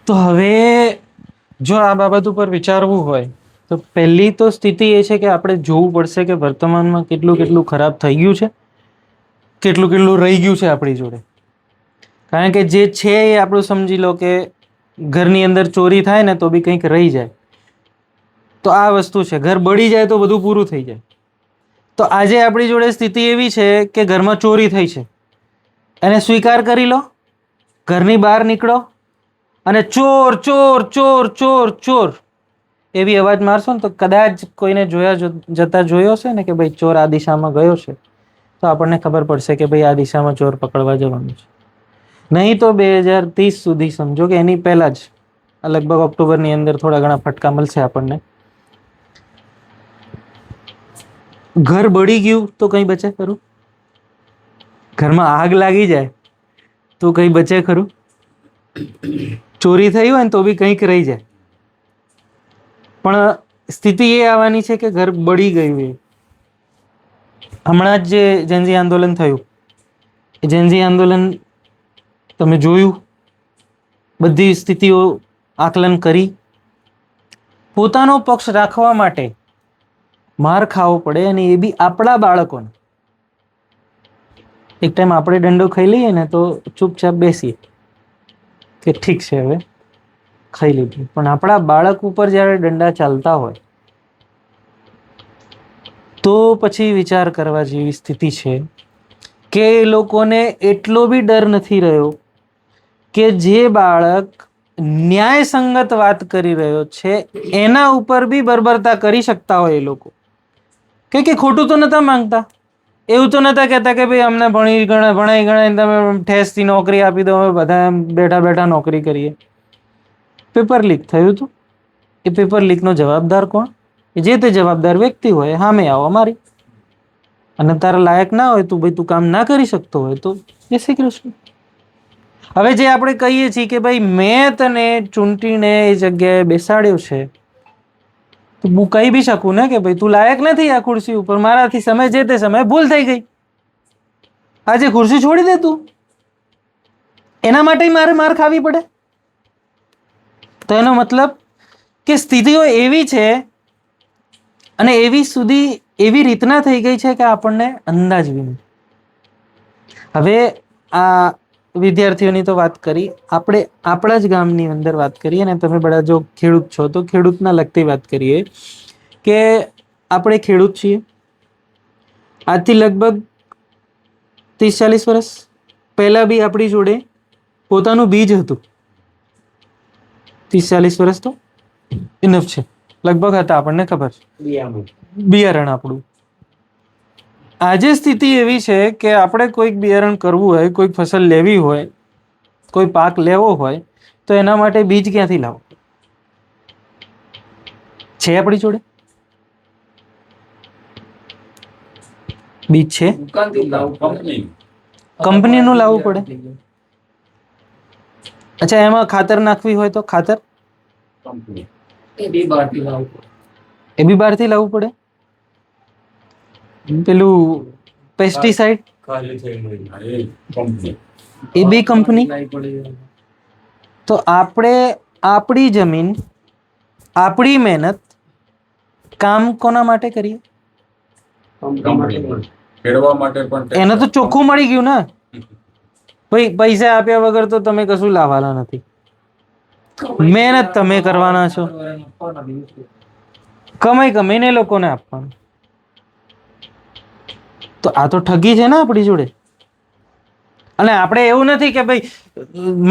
તો હવે જો આ બાબત ઉપર વિચારવું હોય તો પહેલી તો સ્થિતિ એ છે કે આપણે જોવું પડશે કે વર્તમાનમાં કેટલું કેટલું ખરાબ થઈ ગયું છે, કેટલું કેટલું રહી ગયું છે આપણી જોડે. કારણ કે જે છે એ આપણું સમજી લો કે ઘરની અંદર ચોરી થાય ને તો બી કંઈક રહી જાય, તો આ વસ્તુ છે. ઘર બળી જાય તો બધું પૂરું થઈ જાય. તો આજે આપણી જોડે સ્થિતિ એવી છે કે ઘરમાં ચોરી થઈ છે, એને સ્વીકાર કરી લો, ઘરની બહાર નીકળો અને ચોર ચોર ચોર ચોર ચોર એવી અવાજ મારશો ને તો કદાચ કોઈને જતા જોયો છે ને કે ભાઈ ચોર આ દિશામાં ગયો છે, તો આપણને ખબર પડશે કે ભાઈ આ દિશામાં ચોર પકડવા જવાનું છે. નહીં તો 2030 સુધી સમજો કે એની પહેલા જ લગભગ ઓક્ટોબરની અંદર થોડા ઘણા ફટકા મળશે આપણને. ઘર બળી ગયું તો કંઈ બચે ખરું? ઘરમાં આગ લાગી જાય તો કંઈ બચે ખરું? ચોરી થઈ હોય ને તો બી કંઈક રહી જાય. પણ સ્થિતિ એ આવવાની છે કે ઘર બળી ગયું. હમણાં જ જે જેનઝી આંદોલન થયું, એ જેનઝી આંદોલન તમે જોયું, બધી સ્થિતિઓ આકલન કરી, પોતાનો પક્ષ રાખવા માટે માર ખાવો પડે, અને એ બી આપણા બાળકોને. એક ટાઈમ આપણે દંડો ખાઈ લઈએ ને તો ચૂપચાપ બેસીએ કે ઠીક છે હવે ખાઈ લીધું, પણ આપણા બાળક ઉપર જ્યારે દંડા ચાલતા હોય તો પછી વિચાર કરવા જેવી સ્થિતિ છે કે એ લોકોને એટલો બી ડર નથી રહ્યો કે જે બાળક ન્યાયસંગત વાત કરી રહ્યો છે એના ઉપર બી બર્બરતા કરી શકતા હોય એ લોકો. કે ખોટું તો નતા માંગતા, એવું તો નતા કહેતા કે ભાઈ અમને ભણાઈ ગણાઈને તમે ઠેસથી નોકરી આપી દો, અમે બધા બેઠા બેઠા નોકરી કરીએ. પેપર લીક થયું હતું, એ પેપર લીકનો જવાબદાર કોણ? જે તે જવાબદાર વ્યક્તિ હોય સામે આવો મારી, અને તારા લાયક ના હોય, તું ભાઈ તું કામ ના કરી શકતો હોય તો જય શ્રી કૃષ્ણ. હવે જે આપણે કહીએ છીએ કે ભાઈ મેં તને ચૂંટીને એ જગ્યાએ બેસાડ્યો છે, તો હું કહી બી શકું ને કે ભાઈ તું લાયક નથી આ ખુરશી ઉપર, મારાથી સમય જે તે સમયે ભૂલ થઈ ગઈ, આજે ખુરશી છોડી દે તું. એના માટે મારે માર ખાવી પડે? તો એનો મતલબ કે સ્થિતિઓ એવી છે અને એવી રીતના થઈ ગઈ છે કે આપણને અંદાજ બી નથી. હવે આ વિદ્યાર્થીઓની તો વાત કરી, આપણે આપણા જ ગામની અંદર વાત કરીએ ને, તમે બધા જો ખેડૂત છો તો ખેડૂતના લગતી વાત કરીએ કે આપણે ખેડૂત છીએ. આજથી લગભગ 30-40 વર્ષ પહેલા બી આપણી જોડે પોતાનું બીજ હતું. 30-40 વર્ષ તો ઇનફ છે, લગભગ હતા, આપણને ખબર છે, બિયારણ આપણું. આજે સ્થિતિ એવી છે કે આપણે કોઈક બિયારણ કરવું હોય, કોઈક ફસલ લેવી હોય, કોઈ પાક લેવો હોય તો એના માટે બીજ ક્યાંથી લાવો? છે આપણી જોડે બીજ? છે, કંપનીનું લાવવું પડે. અચ્છા, એમાં ખાતર નાખવી હોય તો ખાતર એ બી બહારથી લાવવું પડે. પેલું પેસ્ટિસાઇડ એ બી કંપની. તો આપણે આપણી જમીન, આપણી મહેનત, કામ કોના માટે કરીએ? એને તો ચોખ્ખું મળી ગયું ને ભાઈ, પૈસા આપ્યા વગર તો તમે કશું લાવવાના નથી, મહેનત તમે કરવાના છો, કમાઈને લોકોને આપવાનું. તો આ તો ઠગી છે ને આપણી જોડે. અને આપણે એવું નથી કે ભાઈ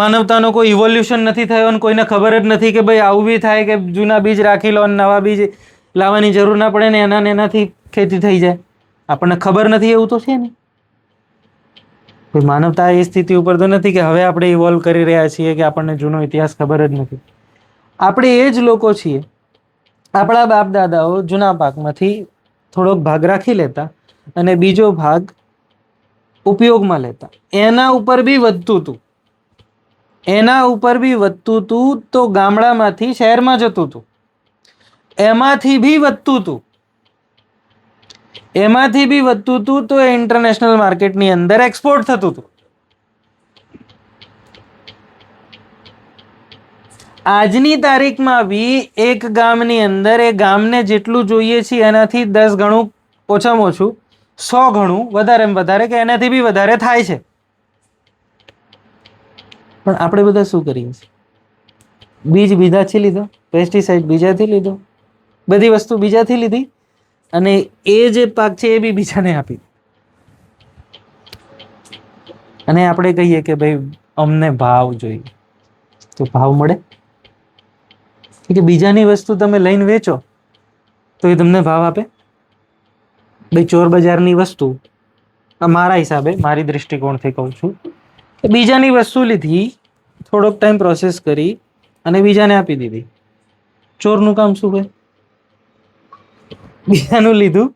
માનવતાનો કોઈ ઇવોલ્યુશન નથી થયો અને કોઈને ખબર જ નથી કે ભાઈ આવું બી થાય કે જૂના બીજ રાખી લો અને નવા બીજ લાવવાની જરૂર ના પડે ને એનાથી ખેતી થઈ જાય. આપણને ખબર નથી એવું તો છે ને. કોઈ માનવતા એ સ્થિતિ ઉપર તો નથી કે હવે આપણે ઇવોલ્વ કરી રહ્યા છીએ કે આપણને જૂનો ઇતિહાસ ખબર જ નથી. આપણે એ જ લોકો છીએ, આપણા બાપ દાદાઓ જૂના પાકમાંથી થોડોક ભાગ રાખી લેતા અને બીજો ભાગ ઉપયોગમાં લેતા. એના ઉપર બી વધતું હતું તો ગામડામાંથી શહેરમાં જતું હતું. એમાંથી બી વધતું હતું તો ઇન્ટરનેશનલ માર્કેટની અંદર એક્સપોર્ટ થતું હતું. આજની તારીખમાં બી એક ગામની અંદર એ ગામને જેટલું જોઈએ છે એનાથી 10 ગણું ઓછામાં ઓછું 100 ગણું વધારેમાં વધારે કે એનાથી બી વધારે થાય છે. પણ આપણે બધા શું કરીએ છીએ? બીજ બીજાથી લીધો, પેસ્ટિસાઇડ બીજાથી લીધો, બધી વસ્તુ બીજાથી લીધી અને એ જે પાક છે એ બી બીજાને આપી. અને આપણે કહીએ કે ભાઈ અમને ભાવ જોઈએ. તો ભાવ મળે? કે બીજાની વસ્તુ તમે લઈને વેચો તો એ તમને ભાવ આપે? ભાઈ ચોર બજારની વસ્તુ, મારા હિસાબે, મારી દૃષ્ટિકોણથી કહું છું, કે બીજાની વસ્તુ લીધી, થોડોક ટાઈમ પ્રોસેસ કરી અને બીજાને આપી દીધી. ચોરનું કામ શું હોય? બીજાનું લીધું,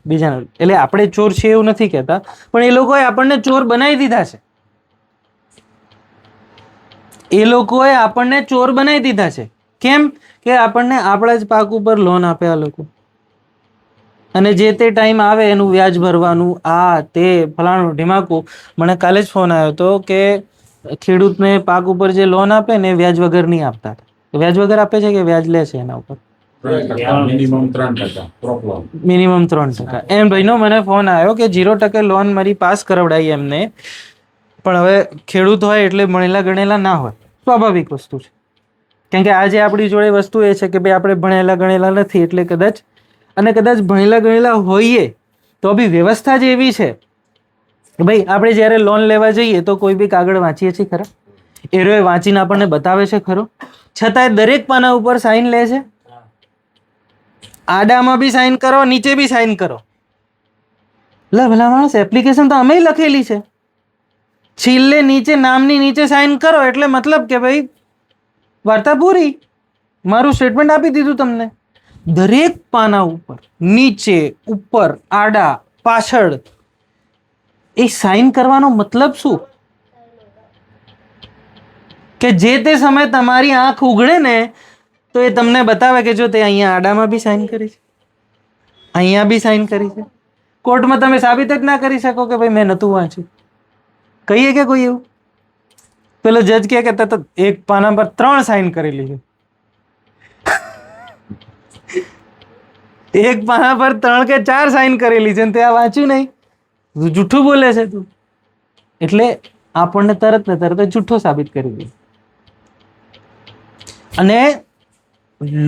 બીજાનું. એટલે આપણે ચોર છે એવું નથી કહેતા, પણ એ લોકોએ આપણને ચોર બનાવી દીધા છે. એ લોકોએ આપણને ચોર બનાવી દીધા છે. કેમ? કે આપણને આપણા જ પાક ઉપર લોન આપે આ લોકો, અને જે તે ટાઈમ આવે એનું વ્યાજ ભરવાનું, આ તે ફલાણું ઢીમાકું. મને કાલે જ ફોન આવ્યો હતો કે ખેડૂતને પાક ઉપર જે લોન આપે ને એ વ્યાજ વગર નહીં આપતા. વ્યાજ વગર આપે છે કે વ્યાજ લે છે એના ઉપર? મિનિમમ 3%. એમ ભાઈનો મને ફોન આવ્યો કે 0% લોન મારી પાસ કરાવડાવી એમને. પણ હવે ખેડૂત હોય એટલે ભણેલા ગણેલા ના હોય, સ્વાભાવિક વસ્તુ છે. કેમ કે આજે આપણી જોડે વસ્તુ એ છે કે ભાઈ આપણે ભણેલા ગણેલા નથી, એટલે કદાચ ભણેલા ગણેલા હોઈએ તો બી વ્યવસ્થા જ એવી છે કે ભાઈ આપણે જ્યારે લોન લેવા જઈએ તો કોઈ બી કાગળ વાંચીએ છીએ ખરા? એરોએ વાંચીને આપણને બતાવે છે ખરો? છતાંય દરેક પાના ઉપર સાઈન લે છે. આડામાં બી સાઈન કરો, નીચે બી સાઈન કરો. લે ભલા માણસ, એપ્લિકેશન તો અમે લખેલી છે. છેલ્લે નીચે નામની નીચે સાઈન કરો એટલે મતલબ કે ભાઈ વાર્તા પૂરી, મારું સ્ટેટમેન્ટ આપી દીધું તમને. દરેક પાના ઉપર, નીચે, ઉપર, આડા, પાછળ એ સાઈન કરવાનો મતલબ શું? કે જે તે સમયે તમારી આંખ ઉઘડે ને તો એ તમને બતાવે કે જો તે અહીંયા આડામાં બી સાઈન કરી છે, અહીંયા બી સાઈન કરી છે. કોર્ટમાં તમે સાબિત જ ના કરી શકો કે ભાઈ મેં નહોતું વાંચ્યું. કહીએ કે કોઈ એવું? પેલો જજ કે તો એક પાના પર 3 સાઈન કરેલી છે. એક પાના પર 3 કે 4 સાઈન કરેલી છે, તે આ વાંચ્યું નહીં, જૂઠું બોલે છે તું. એટલે આપણને તરત ને તરત જૂઠો સાબિત કરી દે. અને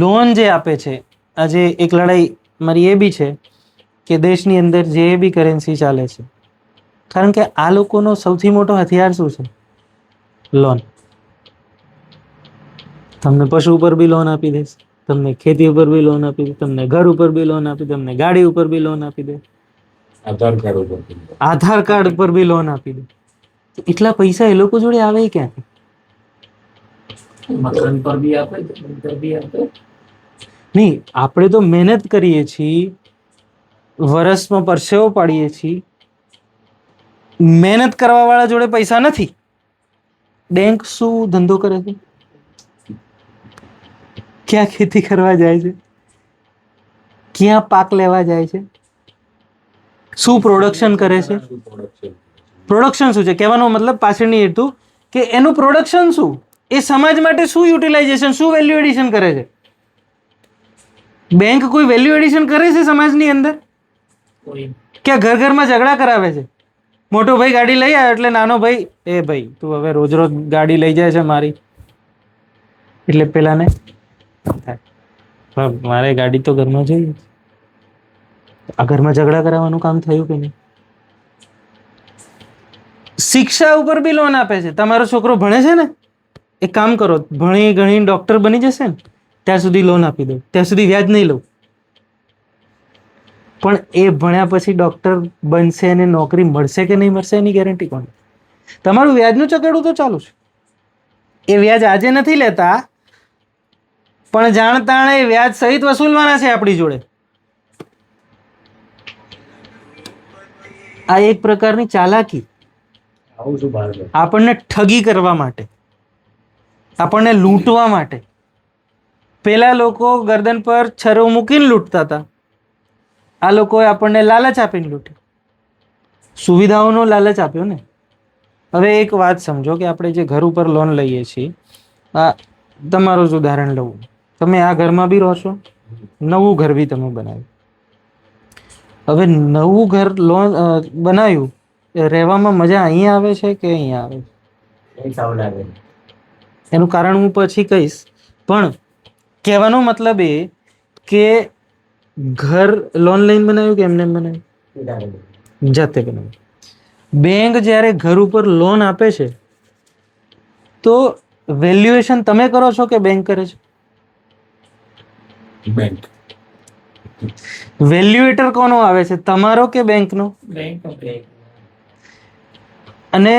લોન જે આપે છે, આજે એક લડાઈ મારી એ બી છે કે દેશની અંદર જે બી કરન્સી ચાલે છે, કારણ કે આ લોકોનો સૌથી મોટો હથિયાર શું છે? લોન. તમને પશુ ઉપર બી લોન આપી દેશે, તમને ખેતી ઉપર બી લોન આપી દે, તમને ઘર ઉપર બી લોન આપી દે, તમને ગાડી ઉપર બી લોન આપી દે, આધાર કાર્ડ ઉપર બી લોન આપી દે. એટલા પૈસા એ લોકો જોડે આવે ક્યાંથી? મકાન પર બી આપે, નહીં. આપણે તો મહેનત કરીએ છીએ, વર્ષમાં પરસેવો પાડીએ છીએ. મહેનત કરવા વાળા જોડે પૈસા નથી. બેંક શું ધંધો કરે છે? ક્યાં ખેતી કરવા જાય છે? ક્યાં પાક લેવા જાય છે? શું પ્રોડક્શન કરે છે? પ્રોડક્શન શું છે? કહેવાનો મતલબ પાછળની હેતુ કે એનું પ્રોડક્શન શું, એ સમાજ માટે શું યુટિલાઇઝેશન, શું વેલ્યુ એડિશન કરે છે? બેંક કોઈ વેલ્યુ એડિશન કરે છે સમાજની અંદર? કે ઘર ઘરમાં ઝઘડા કરાવે છે? મોટો ભાઈ ગાડી લઈ આવ્યો એટલે નાનો ભાઈ, એ ભાઈ તું હવે રોજ રોજ ગાડી લઈ જાય છે મારી, એટલે પેલાને મારે ગાડી તો ઘરમાં જોઈએ. આ ઘરમાં ઝઘડા કરાવવાનું કામ થયું કે નહીં? શિક્ષા ઉપર બી લોન આપે છે. તમારો છોકરો ભણે છે ને, એક કામ કરો, ભણી ગણી ડોક્ટર બની જશે ને ત્યાં સુધી લોન આપી દો, ત્યાં સુધી વ્યાજ નહીં લઉં. પણ એ ભણ્યા પછી ડોક્ટર બનશે અને નોકરી મળશે કે નહીં મળશે એની ગેરંટી કોણ? તમારું વ્યાજનું ચકેડું તો ચાલુ છે. એ વ્યાજ આજે નથી લેતા, પણ જાણતાણે એ વ્યાજ સહિત વસૂલવાના છે આપણી જોડે. આ એક પ્રકારની ચાલાકી, આપણને ઠગી કરવા માટે, આપણને લૂંટવા માટે. પેલા લોકો ગરદન પર છરો મૂકીને લૂંટતા હતા, આ લોકોએ આપણને લાલચ આપીને લૂંટી, સુવિધાઓનો લાલચ આપ્યો ને. હવે એક વાત સમજો કે આપણે જે ઘર ઉપર લોન લઈએ છીએ, આ તમારું જ ઉદાહરણ લઉં, તમે આ ઘરમાં બી રહો છો, નવું ઘર બી તમે બનાવ્યું. હવે નવું ઘર લોન બનાવ્યું, રહેવામાં મજા અહીંયા આવે છે કે અહીંયા આવે છે? એનું કારણ હું પછી કહીશ, પણ કહેવાનો મતલબ એ કે ઘર લોન લઈને બનાવ્યું કે એમને બનાવ્યું? જાતે બનાવ્યું. બેંક જ્યારે ઘર ઉપર લોન આપે છે તો વેલ્યુએશન તમે કરો છો કે બેંક કરે છે? બેંક. વેલ્યુએટર કોનો આવે છે, તમારો કે બેંકનો? અને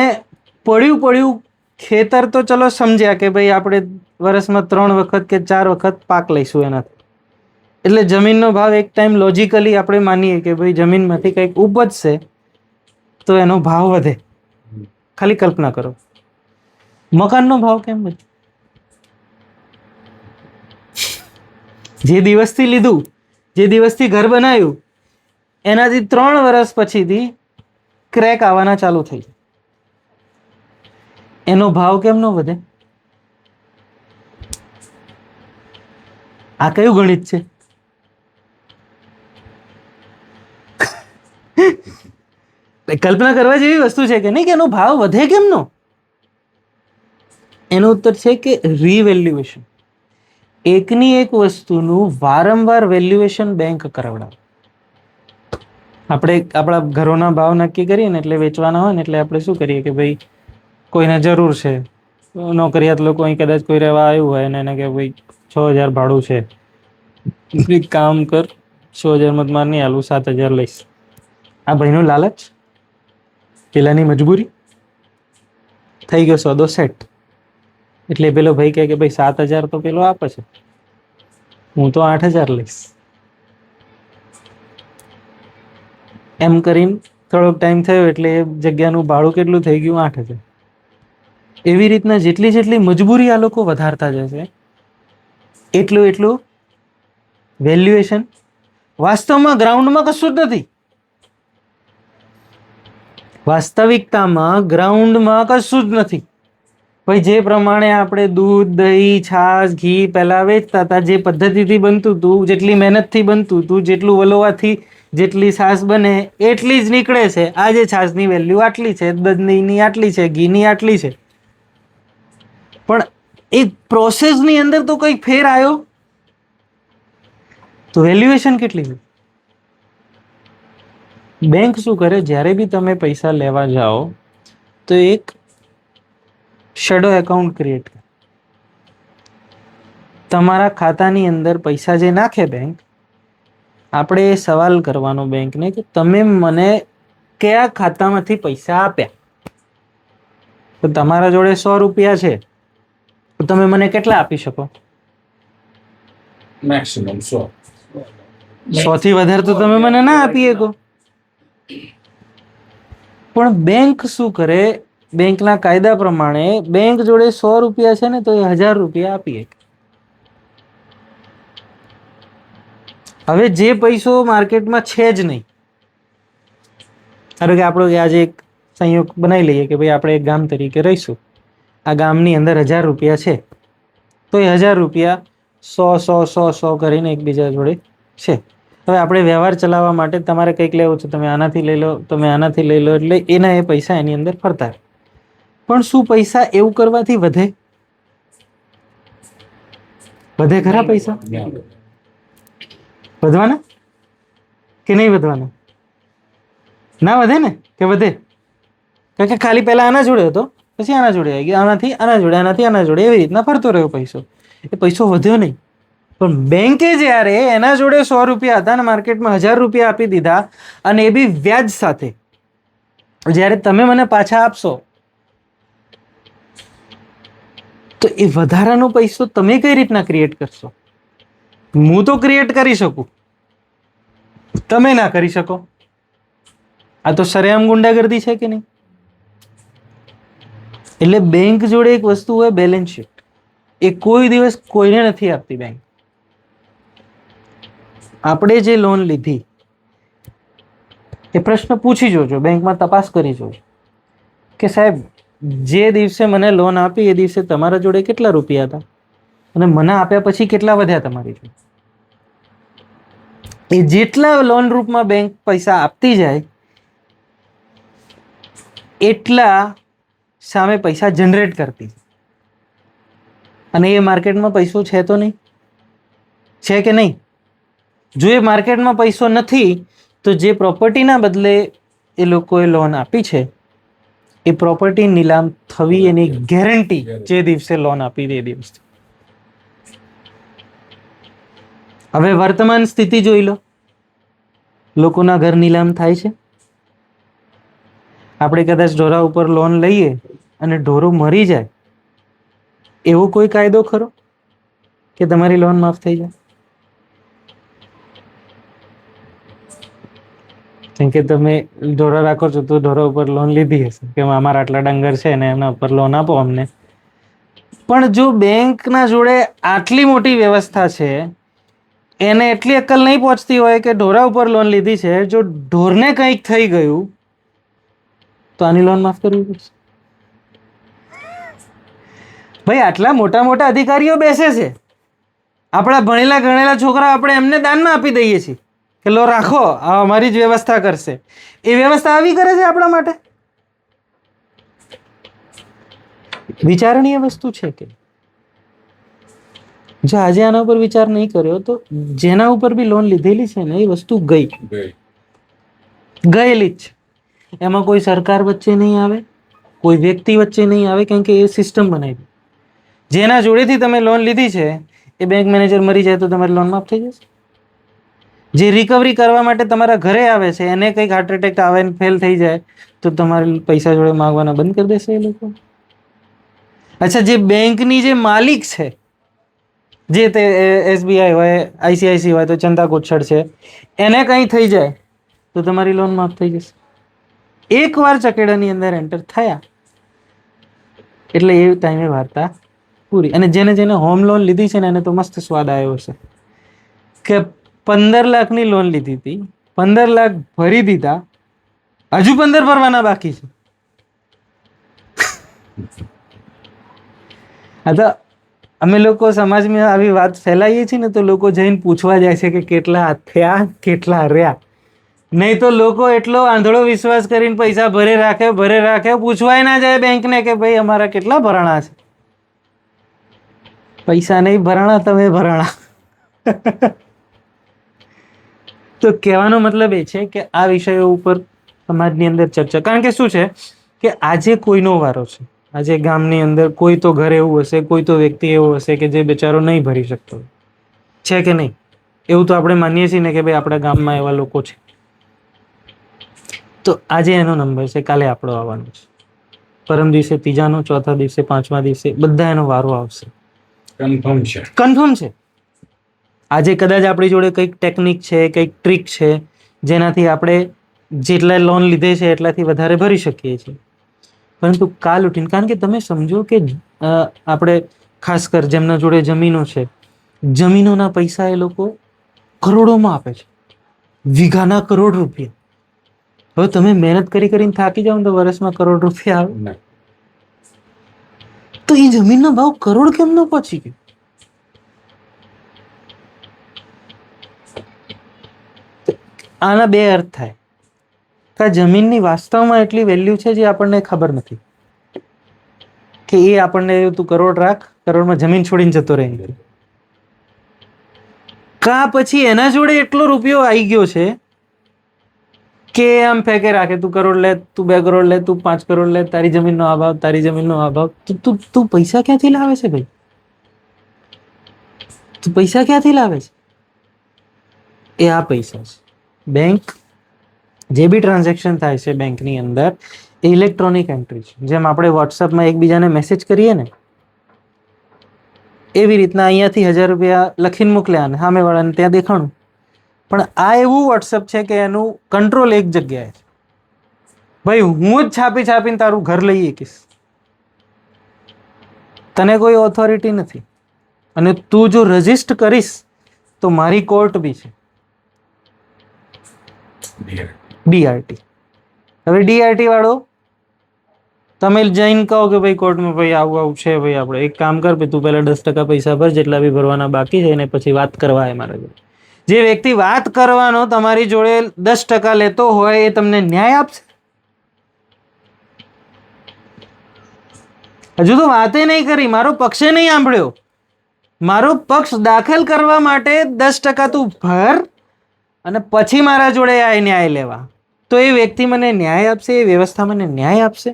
પડ્યું ખેતર તો ચલો સમજ્યા કે ભાઈ આપણે વર્ષમાં 3 વખત કે 4 વખત પાક લઈશું એનાથી, એટલે જમીનનો ભાવ એક ટાઈમ લોજિકલી આપણે માનીએ કે ભાઈ જમીનમાંથી કંઈક ઉપજશે તો એનો ભાવ વધે. ખાલી કલ્પના કરો, મકાનનો ભાવ કેમ વધે? જે દિવસથી લીધું, જે દિવસથી ઘર બનાવ્યું, એનાથી 3 વર્ષ પછીથી ક્રેક આવવાના ચાલુ થઈ જાય, એનો ભાવ કેમ ન વધે? આ કયું ગણિત છે? કલ્પના કરવા જેવી વસ્તુ છે કે નહીં, કે એનો ભાવ વધે કેમ નો? એનો ઉત્તર છે કે રીવેલ્યુએશન. એકની એક વસ્તુનું વારંવાર વેલ્યુએશન બેંક કરાવડાવે. આપણે આપણા ઘરોના ભાવ નક્કી કરીએ ને, એટલે વેચવાના હોય ને, એટલે આપણે શું કરીએ કે ભાઈ કોઈને જરૂર છે, નોકરિયાત લોકો અહીં કદાચ કોઈ રહેવા આવ્યું હોય અને એને કે ભાઈ 6,000 ભાડું છે, એક કામ કર 6,000 મત માર નહીં આલું, 7,000 લઈશ. આ ભાઈનું લાલચ, પેલાની મજબૂરી, થઈ ગયો સોદો સેટ. એટલે પેલો ભાઈ કહે કે ભાઈ 7,000 તો પેલો આપે છે, હું તો 8,000 લઈશ. એમ કરીને થોડોક ટાઈમ થયો એટલે એ જગ્યાનું ભાડું કેટલું થઈ ગયું? 8,000. એવી રીતના જેટલી મજબૂરી આ લોકો વધારતા જશે એટલું વેલ્યુએશન. વાસ્તવમાં ગ્રાઉન્ડમાં કશું જ નથી, વાસ્તવિકતામાં ગ્રાઉન્ડમાં કશું જ નથી. ભાઈ જે પ્રમાણે આપણે દૂધ, દહીં, છાશ, ઘી પહેલા વેચતા હતા, જે પદ્ધતિથી બનતું હતું, જેટલી મહેનતથી બનતું હતું, જેટલું વલોવાથી જેટલી છાશ બને એટલી જ નીકળે છે. આજે છાશની વેલ્યુ આટલી છે, દહીંની આટલી છે, ઘીની આટલી છે. પણ એક પ્રોસેસની અંદર તો કંઈક ફેર આવ્યો તો વેલ્યુએશન કેટલી છે? બેંક શું કરે, જ્યારે બી તમે પૈસા લેવા જાઓ તો એક શેડો એકાઉન્ટ ક્રિએટ કરે. તમારા ખાતાની અંદર પૈસા જે નાખે બેંક, આપણે એ સવાલ કરવાનો બેંકને કે તમે મને કયા ખાતામાંથી પૈસા આપ્યા? તો તમારા જોડે 100 રૂપિયા છે તો તમે મને કેટલા આપી શકો? મેક્સિમમ 100. 100 થી વધારે તો તમે મને ના આપી શકો. પણ બેંક શું કરે, બેંકના કાયદા પ્રમાણે બેંક જોડે 100 રૂપિયા છે ને તો એ 1000 રૂપિયા આપીએ. હવે જે પૈસો માર્કેટમાં છે જ નહીં, ધારો કે આપણો આજે એક સંયોગ બનાવી લઈએ કે ભાઈ આપણે એક ગામ તરીકે રહીશું, આ ગામની અંદર 1000 રૂપિયા છે, તો એ 1000 રૂપિયા 100 કરીને એકબીજા જોડે છે. હવે આપણે વ્યવહાર ચલાવવા માટે તમારે કંઈક લેવું છે, તમે આનાથી લઈ લો, તમે આનાથી લઈ લો, એટલે એના એ પૈસા એની અંદર ફરતા. પણ શું પૈસા એવું કરવાથી વધે? વધે ખરા પૈસા? વધવાના કે નહીં વધવાના? ના વધે ને, કે વધે? કારણ કે ખાલી પહેલા આના જોડે હતો, પછી આના જોડે આવી ગયો, આનાથી આના જોડે, આનાથી આના જોડે, એવી રીતના ફરતો રહ્યો પૈસો. એ પૈસો વધ્યો નહીં. પણ બેંકે જ્યારે એના જોડે 100 રૂપિયા હતા અને માર્કેટમાં 1000 રૂપિયા આપી દીધા, અને એ બી વ્યાજ સાથે, જ્યારે તમે મને પાછા આપશો તો એ વધારાનો પૈસો તમે કઈ રીતના ક્રિએટ કરશો? હું તો ક્રિએટ કરી શકું, તમે ના કરી શકો. આ તો સરેઆમ ગુંડાગર્દી છે કે નહીં? એટલે બેંક જોડે એક વસ્તુ હોય, બેલેન્સ શીટ. એ કોઈ દિવસ કોઈને નથી આપતી બેંક. આપણે જે લોન લીધી એ પ્રશ્ન પૂછી જોજો, બેંકમાં તપાસ કરી જોજો કે સાહેબ જે દિવસે મને લોન આપી એ દિવસે તમારા જોડે કેટલા રૂપિયા હતા, અને મને આપ્યા પછી કેટલા વધ્યા તમારી જોડે? એ જેટલા લોન રૂપમાં બેંક પૈસા આપતી જાય એટલા સામે પૈસા જનરેટ કરતી, અને એ માર્કેટમાં પૈસો છે તો નહીં, છે કે નહીં? જો એ માર્કેટમાં પૈસો નથી તો જે પ્રોપર્ટીના બદલે એ લોકોએ લોન આપી છે એ પ્રોપર્ટી નીલામ થવી એની ગેરંટી જે દિવસે લોન આપી દે એ દિવસે. હવે વર્તમાન સ્થિતિ જોઈ લો, લોકોના ઘર નીલામ થાય છે. આપણે કદાચ ઢોરા ઉપર લોન લઈએ અને ઢોરો મરી જાય, એવો કોઈ કાયદો ખરો કે તમારી લોન માફ થઈ જાય? કેમ કે તમે ઢોરા રાખો છો તો ઢોરા ઉપર લોન લીધી હશે કે અમારા આટલા ડંગર છે ને એમના ઉપર લોન આપો અમને. પણ જો બેંકના જોડે આટલી મોટી વ્યવસ્થા છે, એને એટલી અક્કલ નહીં પહોંચતી હોય કે ઢોરા ઉપર લોન લીધી છે, જો ઢોરને કંઈક થઈ ગયું તો આની લોન માફ કરવી પડશે. ભાઈ આટલા મોટા મોટા અધિકારીઓ બેસે છે, આપણા ભણેલા ગણેલા છોકરા આપણે એમને દાનમાં આપી દઈએ છીએ કે લો રાખો, આ અમારી જ વ્યવસ્થા કરશે. એ વ્યવસ્થા આવી કરે છે આપણા માટે? વિચારણીય વસ્તુ છે કે જો આજે આના ઉપર વિચાર નહીં કર્યો તો જેના ઉપર બી લોન લીધેલી છે ને એ વસ્તુ ગયેલી જ છે. એમાં કોઈ સરકાર વચ્ચે નહીં આવે, કોઈ વ્યક્તિ વચ્ચે નહીં આવે, કેમ કે એ સિસ્ટમ બનાવી. જેના જોડેથી તમે લોન લીધી છે એ બેંક મેનેજર મરી જાય તો તમારી લોન માફ થઈ જશે. જે રિકવરી કરવા માટે તમારા ઘરે આવે છે એને કંઈક હાર્ટ એટેક આવે ને ફેલ થઈ જાય તો તમારે પૈસા જોડે માંગવાના બંધ કરી દેશે એ લોકો. અચ્છા, જે બેંકની જે માલિક છે, જે તે SBI હોય, ICICI હોય તો ચંદા કોછડ છે, એને કંઈ થઈ જાય તો તમારી લોન માફ થઈ જશે. એકવાર ચકેડાની અંદર એન્ટર થયા એટલે એ ટાઈમે વાર્તા પૂરી. અને જેને જેને હોમ લોન લીધી છે ને એને તો મસ્ત સ્વાદ આવ્યો છે કે 15 લાખની લોન લીધી હતી, 15 લાખ ભરી દીધા, હજુ 15 ભરવાના બાકી છે. આ તો અમે લોકો સમાજમાં આવી વાત ફેલાઈએ છીએ ને તો લોકો જઈને પૂછવા જાય છે કે કેટલા થયા, કેટલા રહ્યા. નહીં તો લોકો એટલો આંધળો વિશ્વાસ કરીને પૈસા ભરે રાખે, પૂછવાય ના જાય બેંકને કે ભાઈ અમારા કેટલા ભરાણા છે. પૈસા નહીં ભરાણા, તમે ભરાણા. તો કહેવાનો મતલબ એ છે કે આ વિષયો ઉપર સમાજની અંદર ચર્ચા, કારણ કે શું છે કે આજે કોઈનો વારો છે, આજે ગામની અંદર કોઈ તો ઘર એવું હશે, કોઈ તો વ્યક્તિ એવો હશે કે જે બેચારો નહીં ભરી શકતો, છે કે નહીં? એવું તો આપણે માનીએ છીએ ને કે ભાઈ આપણા ગામમાં એવા લોકો છે. તો આજે એનો નંબર છે, કાલે આપણો આવવાનો છે, પરમ દિવસે ત્રીજાનો, ચોથા દિવસે, પાંચમા દિવસે બધા એનો વારો આવશે. કન્ફર્મ છે. આજે કદાચ આપણી જોડે કંઈક ટેકનિક છે, કંઈક ટ્રીક છે, જેનાથી આપણે જેટલા લોન લીધે છે એટલાથી વધારે ભરી શકીએ છીએ. પરંતુ કાલ ઉઠીને, કારણ કે તમે સમજો કે આપણે ખાસ કર જેમના જોડે જમીનો છે, જમીનોના પૈસા એ લોકો કરોડોમાં આપે છે, વીઘાના કરોડ રૂપિયા. હવે તમે મહેનત કરીને થાકી જાઓ તો વર્ષમાં કરોડ રૂપિયા આવે, તો એ જમીનનો ભાવ કરોડ કેમ ન પહોંચી ગયો? આના બે અર્થ થાય કે જમીનની વાસ્તવમાં એટલી વેલ્યુ છે જે આપણને ખબર નથી, કે એ આપણને તું કરોડ રાખ, કરોડમાં જમીન છોડીને જતો રહે, કા પછી એના જોડે એટલો રૂપિયો આવી ગયો છે કે આમ ફેંકે રાખે, તું કરોડ લે, તું 2 કરોડ લે, તું 5 કરોડ લે, તારી જમીનનો અભાવ, તારી જમીનનો અભાવ. તું પૈસા ક્યાંથી લાવે છે ભાઈ? તું પૈસા ક્યાંથી લાવે છે? એ આ પૈસા છે. બેંક જે બી ટ્રાન્ઝેક્શન થાય છે બેંકની અંદર એ ઇલેક્ટ્રોનિક એન્ટ્રી છે. જેમ આપણે વોટ્સઅપમાં એકબીજાને મેસેજ કરીએ ને એવી રીતના અહીંયાથી 1000 રૂપિયા લખીને મોકલ્યા અને સામેવાળાને ત્યાં દેખાણું. પણ આ એવું વોટ્સઅપ છે કે એનું કંટ્રોલ એક જગ્યાએ છે. ભાઈ હું જ છાપીને તારું ઘર લઈ શકીશ, તને કોઈ ઓથોરિટી નથી. અને તું જો રજિસ્ટર કરીશ તો મારી કોર્ટ બી છે, DRT. હવે DRT વાળો તમે જઈને કહો કે ભાઈ કોર્ટમાં ભાઈ આવું આવું છે, ભાઈ આપણે એક કામ કર ભાઈ તું પહેલા 10% પૈસા ભર, જેટલા બી ભરવાના બાકી છે, અને પછી વાત કરવા એ મારા જોડે. જે વ્યક્તિ વાત કરવાનો તમારી જોડે 10% લેતો હોય એ તમને ન્યાય આપશે? હજુ તો વાતે નહીં કરી, મારો પક્ષે નહીં સાંભળ્યો. મારો પક્ષ દાખલ કરવા માટે 10% તું ભર અને પછી મારા જોડે આ ન્યાય લેવા, તો એ વ્યક્તિ મને ન્યાય આપશે? એ વ્યવસ્થા મને ન્યાય આપશે?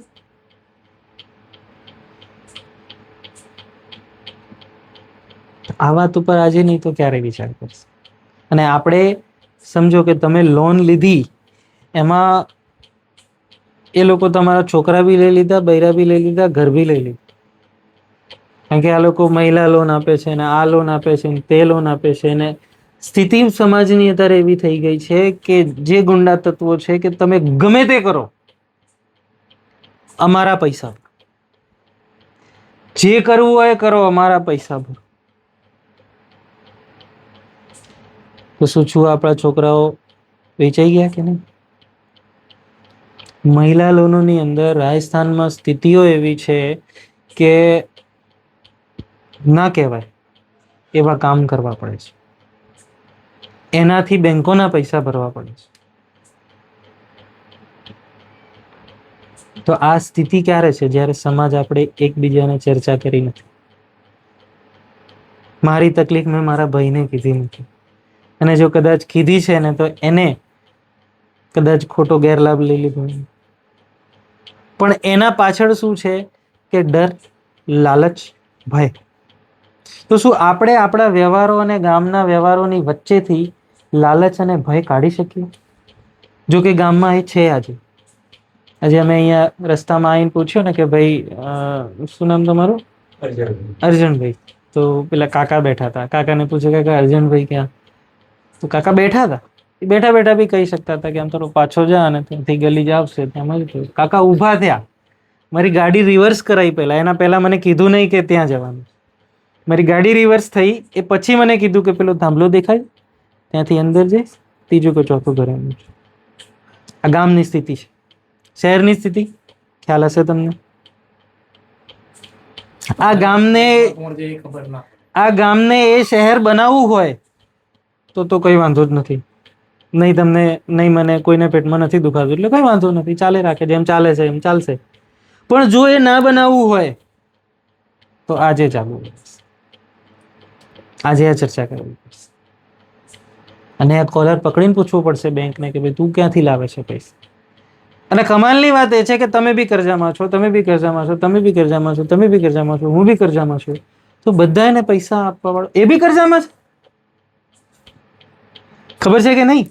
આ વાત ઉપર આજે નહીં તો ક્યારે વિચાર કરશે? અને આપણે સમજો કે તમે લોન લીધી, એમાં એ લોકો તમારા છોકરા બી લઈ લીધા, બૈરા બી લઈ લીધા, ઘર બી લઈ લીધું. કારણ કે આ લોકો મહિલા લોન આપે છે ને આ લોન આપે છે ને તે લોન આપે છે, ને સ્થિતિ સમાજની અત્યારે એવી થઈ ગઈ છે કે જે ગુંડા તત્વો છે કે તમે ગમે તે કરો, અમારા પૈસા, જે કરવું હોય કરો, અમારા પૈસા ભરો. તો શું છું આપણા છોકરાઓ વેચાઈ ગયા કે નહીં? મહિલા લોનોની અંદર રાજસ્થાનમાં સ્થિતિઓ એવી છે કે ના કહેવાય એવા કામ કરવા પડે છે, એનાથી બેંકોના પૈસા ભરવા પડે છે. તો આ સ્થિતિ ક્યારે છે? જ્યારે સમાજ આપણે એકબીજાને ચર્ચા કરી નથી. મારી તકલીફ મેં મારા ભાઈને કીધી નથી, અને જો કદાચ કીધી છે ને તો એને કદાચ ખોટો ગેરલાભ લઈ લીધો. પણ એના પાછળ શું છે કે ડર, લાલચ, ભય. તો શું આપણે આપણા વ્યવહારો અને ગામના વ્યવહારોની વચ્ચેથી લાલચ અને ભય કાઢી શકીએ? જો કે ગામમાં એ છે. આજે અમે અહીંયા રસ્તામાં આવીને પૂછ્યું ને કે ભાઈ શું નામ તમારું? અર્જુનભાઈ. તો પેલા કાકા બેઠા હતા, કાકાને પૂછ્યું કાકા અર્જુનભાઈ ક્યાં? તો કાકા બેઠા હતા. બેઠા બેઠા બી કહી શકતા હતા કે આમ થોડો પાછો જા અને ત્યાંથી ગલી જ આવશે, ત્યાં મળી. કાકા ઊભા થયા, મારી ગાડી રિવર્સ કરાવી. પહેલા એના પહેલા મને કીધું નહીં કે ત્યાં જવાનું. મારી ગાડી રિવર્સ થઈ એ પછી મને કીધું કે પેલો થાંભલો દેખાય ત્યાંથી અંદર જઈશ, ત્રીજું કે ચોથું ઘર એમ છે. આ ગામની સ્થિતિ છે. શહેરની સ્થિતિ ખ્યાલ હશે તમને? આ ગામને એ શહેર બનાવવું હોય તો કઈ વાંધો જ નથી. નહીં તમને નહીં મને કોઈને પેટમાં નથી દુખાતું એટલે કઈ વાંધો નથી, ચાલે રાખે, જેમ ચાલે છે એમ ચાલશે. પણ જો એ ના બનાવવું હોય તો આજે ચાલુ પડશે, આજે આ ચર્ચા કરવી પડશે. અને આ કોલર પકડીને પૂછવું પડશે બેંકને કે ભાઈ તું ક્યાંથી લાવે છે પૈસા? અને કમાલની વાત એ છે કે તમે બી કરજામાં છો, તમે બી કરજામાં છો, તમે બી કરજામાં છો, તમે બી કરજામાં છો, હું બી કરજામાં છું. તો બધાને પૈસા આપવા વાળો એ બી કરજામાં છે. ખબર છે કે નહીં?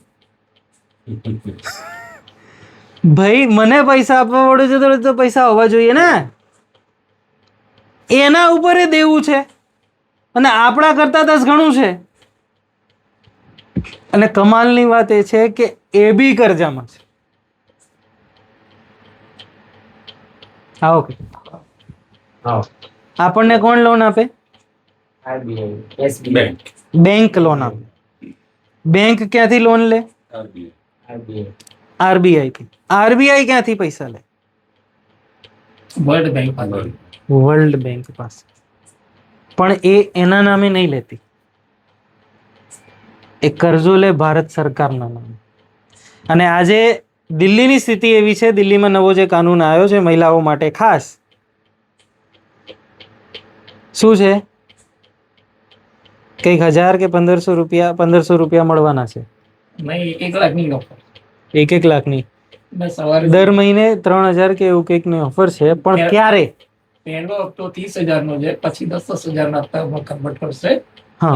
ભાઈ મને પૈસા આપવા વાળો છે તો પૈસા હોવા જોઈએ ને. એના ઉપર એ દેવું છે અને આપણા કરતા 10 ગણું છે. અને કમાલની વાત એ છે કે એ બી કરજામાં છે. આપણને કોણ લોન આપે? બેંક લોન આપે. બેંક ક્યાંથી લોન લે? આરબીઆઈ થી. આરબીઆઈ ક્યાંથી પૈસા લે? વર્લ્ડ બેંક પાસે. પણ એ એના નામે નહીં લેતી, એ કર્જો લે ભારત સરકારના નામે. અને આજે દિલ્હીની સ્થિતિ એવી છે, દિલ્હીમાં નવો જે કાનૂન આવ્યો છે મહિલાઓ માટે ખાસ, શું છે? કંઈક 1000 કે 1500 રૂપિયા મળવાના છે. 1 લાખની ઓફર. 1 લાખની દર મહિને 3000 કે એવું કંઈક ની ઓફર છે. પણ ક્યારે? પહેલો હપ્તો 30,000 નો છે, પછી 10,000 ના હપ્તામાં કન્વર્ટ કરશે.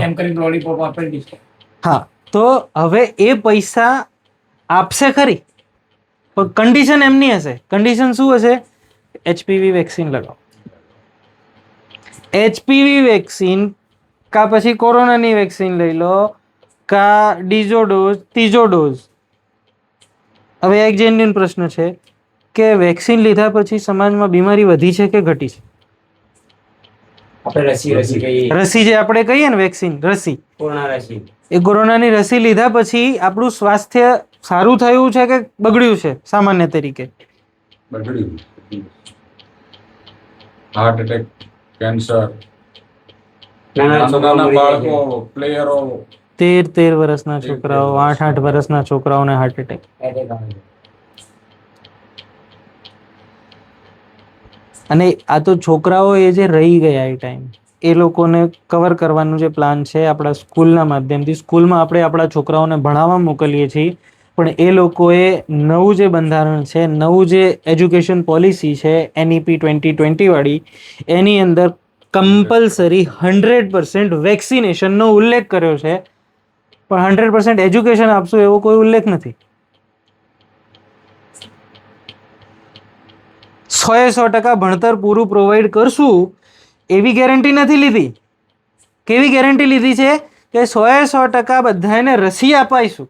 એમ કરીને લોલીપોપ આપેલી છે. હા, તો હવે એ પૈસા આપશે ખરી, પણ કન્ડિશન એમની હશે. કન્ડિશન શું હશે? HPV વેક્સિન લગાવો. HPV વેક્સિન કા પછી કોરોનાની વેક્સિન લઈ લો, કા બીજો ડોઝ, ત્રીજો ડોઝ. હવે એક જેન્યુઅન પ્રશ્ન છે કે વેક્સિન લીધા પછી સમાજમાં બીમારી વધી છે કે ઘટી છે? રસી જે આપણે કહીએ ને વેક્સિન, રસી, એ કોરોનાની રસી લીધા પછી આપણું સ્વાસ્થ્ય સારું થયું છે કે બગડ્યું છે? સામાન્ય તરીકે હાર્ટ એટેક, કેન્સર, નાના નાના છોકરાઓ બાળકો, પ્લેયરો, 13 વર્ષના છોકરાઓ, 8 વર્ષના છોકરાઓને હાર્ટ એટેક. અને આ તો છોકરાઓ એ જે રહી ગયા એ ટાઈમ, એ લોકોને કવર કરવાનું જે પ્લાન છે આપણા સ્કૂલના માધ્યમથી. સ્કૂલમાં આપણે આપણા છોકરાઓને ભણાવવા મોકલીએ છીએ, પણ એ લોકોએ નવું જે બંધારણ છે, નવું જે એજ્યુકેશન પોલિસી છે NEP 2020 વાળી, એની અંદર કમ્પલસરી 100% વેક્સિનેશનનો ઉલ્લેખ કર્યો છે, પણ 100% એજ્યુકેશન આપશું એવો કોઈ ઉલ્લેખ નથી. 100% ભણતર પૂરું પ્રોવાઈડ કરશું એવી ગેરંટી નથી લીધી. કેવી ગેરંટી લીધી છે કે 100% બધાને રસી અપાઈશું.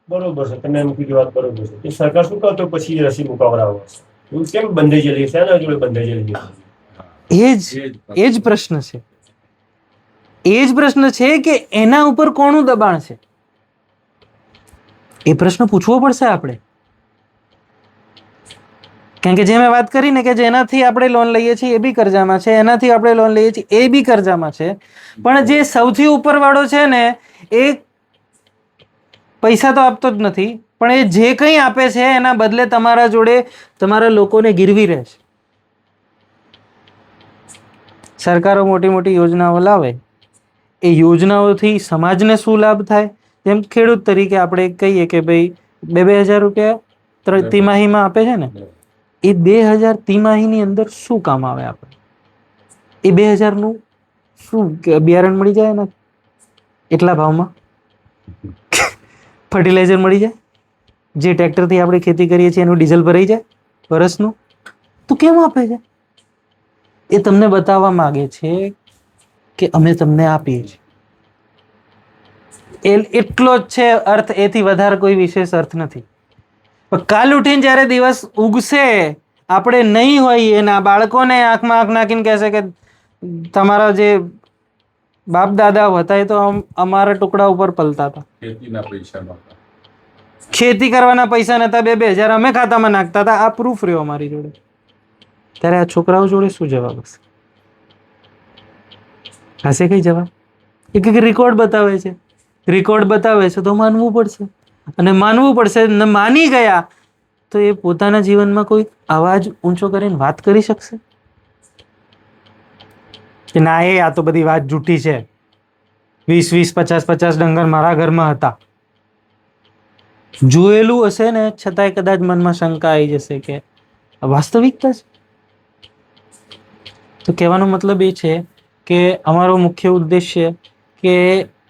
બરોબર છે, તમે એમ કીધી વાત બરોબર છે. એ સરકાર શું કરતો પછી રસી મુકાવડાવો છે? એવું કેમ બંધાઈ જલી છે? એના જોડે બંધાઈ જલી એ જ પ્રશ્ન છે. એ જ પ્રશ્ન છે કે એના ઉપર કોનું દબાણ છે, એ પ્રશ્ન પૂછવો પડશે આપણે. કારણ કે જે મેં વાત કરી ને કે જેનાથી આપણે લોન લઈએ છીએ એ બી કરજામાં છે, એનાથી આપણે લોન લઈએ છીએ એ બી કરજામાં છે, પણ જે સૌથી ઉપરવાળો છે ને એ પૈસા તો આપતો જ નથી, પણ એ જે કંઈ આપે છે એના બદલે તમારા જોડે તમારા લોકોને ગીરવી રહે છે. સરકારો મોટી મોટી યોજનાઓ લાવે, એ યોજનાઓથી સમાજને શું લાભ થાય? જેમ ખેડૂત તરીકે આપણે કહીએ કે ભાઈ 2,000 રૂપિયા તિમાહીમાં આપે છે ને, એ 2,000 તિમાહીની અંદર શું કામ આવે? આપણે એ 2,000 નું શું બિયારણ મળી જાય ને એટલા ભાવમાં? ફર્ટિલાઇઝર મળી જાય? જે ટ્રેક્ટરથી આપણે ખેતી કરીએ છીએ એનું ડીઝલ ભરાઈ જાય વર્ષનું? તો કેમ આપે છે? એ તમને બતાવવા માંગે છે કે અમે તમને આપીએ છીએ. એટલો જ છે અર્થ, એથી વધારે કોઈ વિશેષ અર્થ નથી. પણ કાલ ઉઠીને જ્યારે દિવસ ઉગશે, આપણે નહીં હોઈએ, એના બાળકોને આંખમાં આંખ નાખીને કહેશે કે તમારા જે બાપ દાદા હતા એ તો અમારા ટુકડા ઉપર પલતા હતા, ખેતીના પૈસા નહોતા, ખેતી કરવાના પૈસા નતા, 2,000 અમે ખાતામાં નાખતા હતા. આ પ્રૂફ રહ્યો અમારી જોડે. ત્યારે આ છોકરાઓ જોડે શું જવાબ હશે? હશે કઈ જવાબ? એક રેકોર્ડ બતાવે છે, રેકોર્ડ બતાવે છે તો માનવું પડશે. અને માનવું પડશે, માની ગયા તો એ પોતાના જીવનમાં કોઈ અવાજ ઊંચો કરીને વાત કરી શકશે કે ના, આ તો બધી વાત જૂઠી છે, 20-20, 50-50 ડંગર મારા ઘરમાં હતા? જોયેલું હશે ને છતાંય કદાચ મનમાં શંકા આવી જશે કે વાસ્તવિકતા છે. તો કહેવાનો મતલબ એ છે કે અમારો મુખ્ય ઉદ્દેશ્ય કે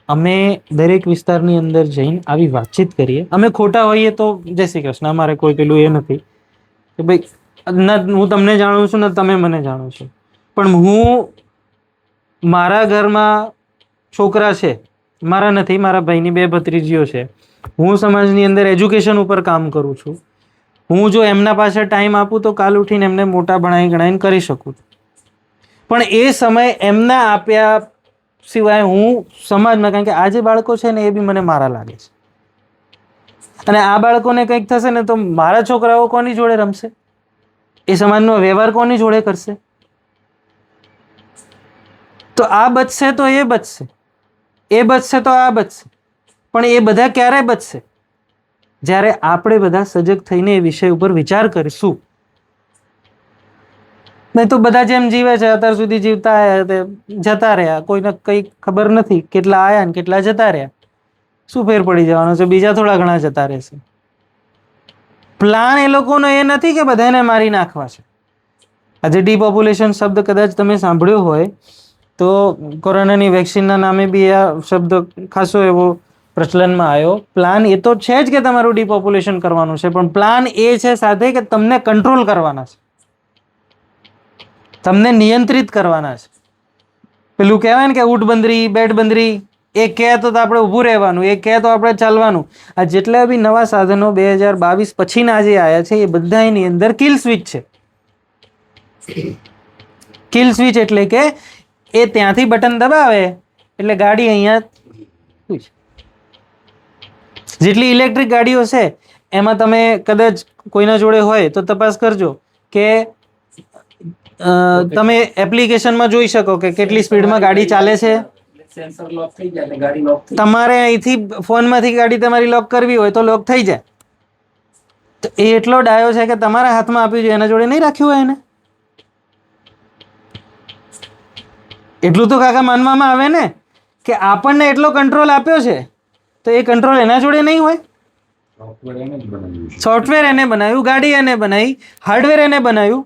અમે દરેક વિસ્તારની અંદર જઈને આવી વાતચીત કરીએ. અમે ખોટા હોઈએ તો જય શ્રી કૃષ્ણ, અમારે કોઈ પેલું એ નથી કે ભાઈ ના હું તમને જાણું છું ને તમે મને જાણો છો, પણ હું મારા ઘરમાં છોકરા છે, મારા નથી, મારા ભાઈની 2 ભત્રીજીઓ છે, હું સમાજની અંદર એજ્યુકેશન ઉપર કામ કરું છું. હું જો એમના પાસે ટાઈમ આપું તો કાલ ઉઠીને એમને મોટા ભણાઈ ગણાઈને કરી શકું છું, પણ એ સમય એમના આપ્યા સિવાય હું સમાજમાં, કારણ કે આ જે બાળકો છે ને એ બી મને મારા લાગે છે, અને આ બાળકોને કંઈક થશે ને તો મારા છોકરાઓ કોની જોડે રમશે? એ સમાજનો વ્યવહાર કોની જોડે કરશે? તો આ બચશે તો એ બચશે, એ બચશે તો આ બચશે, પણ એ બધા ક્યારે બચશે? જ્યારે આપણે બધા સજગ થઈને એ વિષય ઉપર વિચાર કરીશું. નહીં તો બધા જેમ જીવે છે અત્યાર સુધી જીવતા આવ્યા, જતા રહ્યા, કોઈને કઈ ખબર નથી કેટલા આયા ને કેટલા જતા રહ્યા. શું ફેર પડી જવાનો છે? બીજા થોડા ઘણા જતા રહેશે. પ્લાન એ લોકોનો એ નથી કે બધાને મારી નાખવા છે. આજે ડીપોપ્યુલેશન શબ્દ કદાચ તમે સાંભળ્યો હોય તો કોરોનાની વેક્સિનના નામે બી આ શબ્દ ખાસો એવો પ્રચલનમાં આવ્યો. પ્લાન એ તો છે જ કે તમારું ડીપોપ્યુલેશન કરવાનું છે, પણ પ્લાન એ છે સાથે કે તમને કંટ્રોલ કરવાના છે, તમને નિયંત્રિત કરવાના છે. પેલું કહેવાય ને કે ઊંટબંધરી, બેટબંધરી, એ કહે તો આપણે ઊભું રહેવાનું, એ કહે તો આપણે ચાલવાનું. આ જેટલા બી નવા સાધનો 2022 પછીના જે આવ્યા છે એ બધા એની અંદર કિલ સ્વિચ છે. કિલ સ્વિચ એટલે કે એ ત્યાંથી બટન દબાવે એટલે ગાડી અહીંયા. જેટલી ઇલેક્ટ્રિક ગાડીઓ છે એમાં તમે કદાચ કોઈના જોડે હોય તો તપાસ કરજો કે તમે એપ્લિકેશનમાં જોઈ શકો કે કેટલી સ્પીડમાં ગાડી ચાલે છે. સેન્સર લોક થઈ જાય એટલે ગાડી લોક થઈ તમારે અહીંથી ફોનમાંથી ગાડી તમારી લોક કરવી હોય તો લોક થઈ જાય. તો એ એટલો ડાયો છે કે તમારા હાથમાં આપ્યું છે, એના જોડે નહીં રાખ્યું હોય એને. એટલું તો કાકા માનવામાં આવે ને કે આપણને એટલો કંટ્રોલ આપ્યો છે તો એ કંટ્રોલ એના જોડે નહીં હોય. સોફ્ટવેર એને જ બનાવ્યું છે. સોફ્ટવેર એને બનાવ્યું, ગાડી એને બનાવી, હાર્ડવેર એને બનાવ્યું.